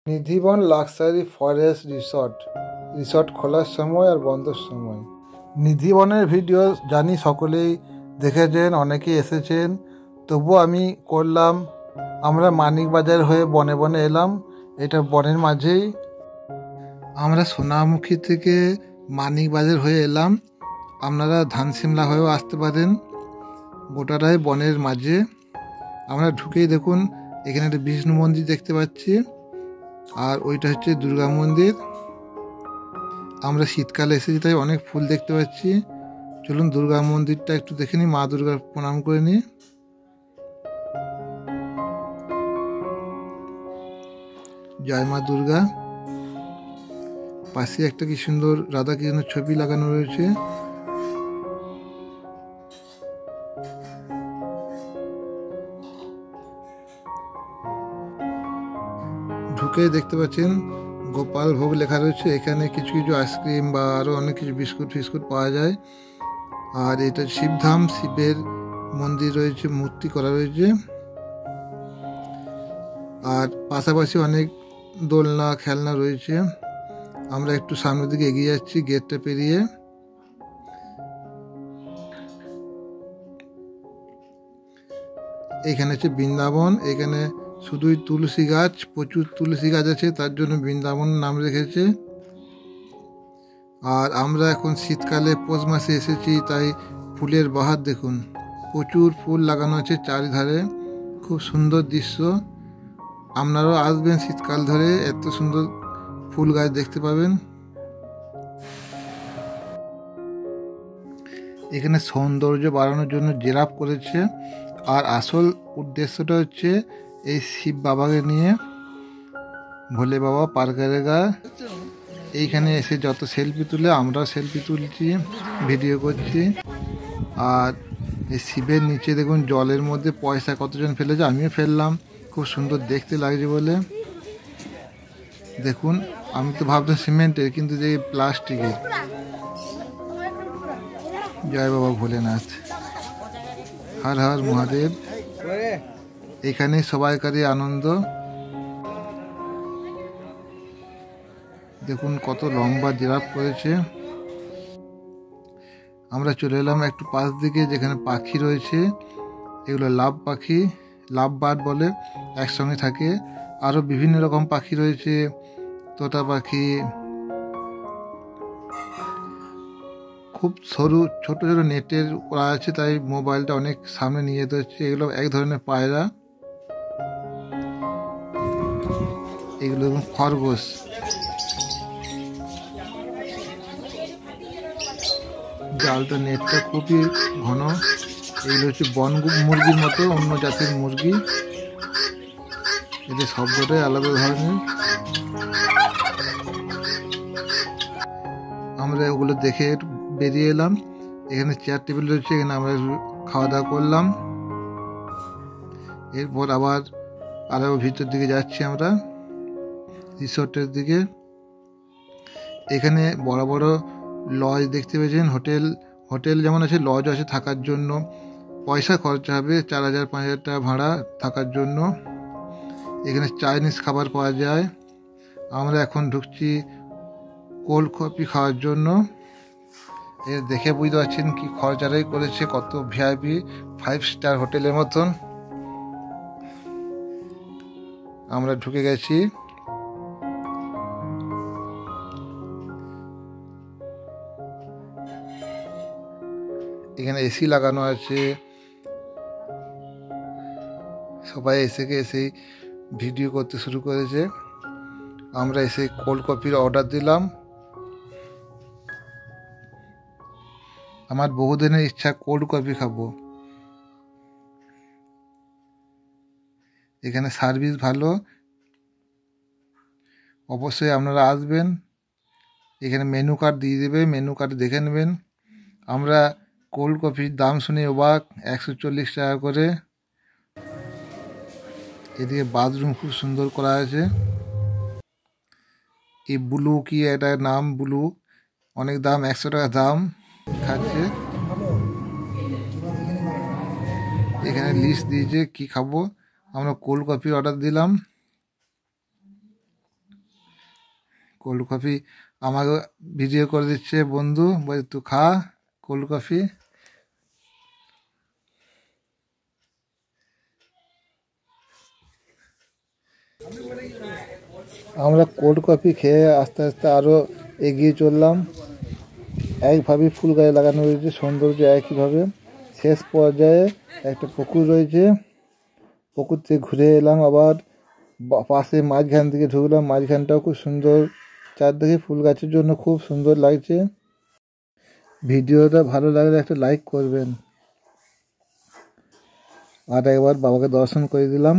Nidhivan luxury forest resort খোলার সময় আর বন্ধের সময়। নিধিবনের ভিডিও জানি সকলেই দেখেছেন, অনেকেই এসেছেন, তবুও আমি করলাম। আমরা মানিকবাজার হয়ে বনে বনে এলাম। এটা বনের মাঝেই। আমরা সোনামুখী থেকে মানিকবাজার হয়ে এলাম। আপনারা ধানসিমলা হয়েও আসতে পারেন। গোটাটাই বনের মাঝে। আমরা ঢুকেই দেখুন এখানে একটা বিষ্ণু মন্দির দেখতে পাচ্ছি, আর ওইটা হচ্ছে দুর্গা মন্দির। আমরা শীতকালে এসেছি তাই অনেক ফুল দেখতে পাচ্ছি। চলুন দুর্গা মন্দিরটা একটু দেখে নিই, মা দুর্গার প্রণাম করে নিই। জয় মা দুর্গা। পাশে একটা কি সুন্দর রাধা কৃষ্ণের ছবি লাগানো রয়েছে। ঢুকে দেখতে পাচ্ছেন গোপাল ভোগ লেখা রয়েছে। এখানে কিছু কিছু আইসক্রিম বা আরো অনেক কিছু বিস্কুট ফিস্কুট পাওয়া যায়। আর এটা শিবধাম, শিবের মন্দির রয়েছে, মূর্তি করা রয়েছে। আর পাশাপাশি অনেক দোলনা খেলনা রয়েছে। আমরা একটু সামনের দিকে এগিয়ে যাচ্ছি গেটটা পেরিয়ে। এখানে হচ্ছে বৃন্দাবন। এখানে শুধুই তুলসী গাছ, প্রচুর তুলসী গাছ আছে, তার জন্য বৃন্দাবন নাম রেখেছে। আর আমরা এখন শীতকালে পৌষ মাসে এসেছি, তাই ফুলের বাহার দেখুন, প্রচুর ফুল লাগানো আছে চারিধারে। খুব সুন্দর দৃশ্য। আপনারাও আসবেন শীতকাল ধরে, এত সুন্দর ফুল গাছ দেখতে পাবেন। এখানে সৌন্দর্য বাড়ানোর জন্য জিরাফ করেছে। আর আসল উদ্দেশ্যটা হচ্ছে এই শিব বাবাকে নিয়ে ভোলে বাবা পার করেগা। এইখানে এসে যত সেলফি তুলে, আমরাও সেলফি তুলছি, ভিডিও করছি। আর এই শিবের নিচে দেখুন জলের মধ্যে পয়সা কতজন ফেলেছে, আমিও ফেললাম। খুব সুন্দর দেখতে লাগছে বলে। দেখুন, আমি তো ভাবতাম সিমেন্টের, কিন্তু যে প্লাস্টিকের। জয় বাবা ভোলেনাথ, হর হর মহাদেব। এখানে সবাইকারই আনন্দ। দেখুন কত লম্বা জিরাফ করেছে। আমরা চলে এলাম একটু পাশ দিকে, যেখানে পাখি রয়েছে। এগুলো লাভ পাখি, লাভ বার্ড বলে, একসঙ্গে থাকে। আরো বিভিন্ন রকম পাখি রয়েছে, তোতা পাখি। খুব সরু ছোট ছোট নেটের করা আছে, তাই মোবাইলটা অনেক সামনে নিয়ে যেতে হচ্ছে। এগুলো এক ধরনের পায়রা। এগুলো খরগোশ। জালটা নেটটা খুবই ঘন। এগুলো হচ্ছে বন মুরগির মতো, অন্য জাতের মুরগি। এদের শব্দটাই আলাদা ধরনের। আমরা ওগুলো দেখে বেরিয়ে এলাম। এখানে চেয়ার টেবিল রয়েছে, এখানে আমরা খাওয়া দাওয়া করলাম। এরপর আবার আরো ভিতর দিকে যাচ্ছি আমরা রিসোর্টের দিকে। এখানে বড় বড় লজ দেখতে পেয়েছেন। হোটেল যেমন আছে, লজ আছে থাকার জন্য। পয়সা খরচা হবে, 4000-5000 টাকা ভাড়া থাকার জন্য। এখানে চাইনিজ খাবার পাওয়া যায়। আমরা এখন ঢুকছি কোল্ড কফি খাওয়ার জন্য। এ দেখে বুঝতে পারছেন কি খরচাটাই করেছে, কত ভিআইপি 5 স্টার হোটেলের মতন। আমরা ঢুকে গেছি। এখানে এসি লাগানো আছে। সবাই এসেই ভিডিও করতে শুরু করেছে। আমরা এসে কোল্ড কফির অর্ডার দিলাম। আমার বহুদিনের ইচ্ছা কোল্ড কফি খাবো। এখানে সার্ভিস ভালো, অবশ্যই আপনারা আসবেন। এখানে মেনু কার্ড দিয়ে দেবে, মেনু কার্ড দেখে নেবেন। আমরা কোল্ড কফির দাম শুনে অবাক, 140 টাকা করে। এদিকে বাথরুম খুব সুন্দর করা আছে। এই ব্লু কি এটা নাম, ব্লু, অনেক দাম, 100 টাকা দাম খাচ্ছে। এখানে লিস্ট দিয়েছে কি খাবো। আমরা কোল্ড কফি অর্ডার দিলাম। কোল্ড কফি আমাকে ভিডিও করে দিচ্ছে বন্ধু, বলে তুই খা কোল্ড কফি। আমরা কোল্ড কফি খেয়ে আস্তে আস্তে আরও এগিয়ে চললাম। একভাবে ফুল গায়ে লাগানো রয়েছে, সৌন্দর্য একইভাবে। শেষ পর্যায়ে একটা পুকুর রয়েছে, পুকুর থেকে ঘুরে এলাম, আবার পাশে মাঝখান দিকে ঢুকলাম। মাঝখানটাও খুব সুন্দর, চারদিকে ফুল গাছের জন্য খুব সুন্দর লাগছে। ভিডিওটা ভালো লাগলে একটা লাইক করবেন। আর একবার বাবাকে দর্শন করে দিলাম।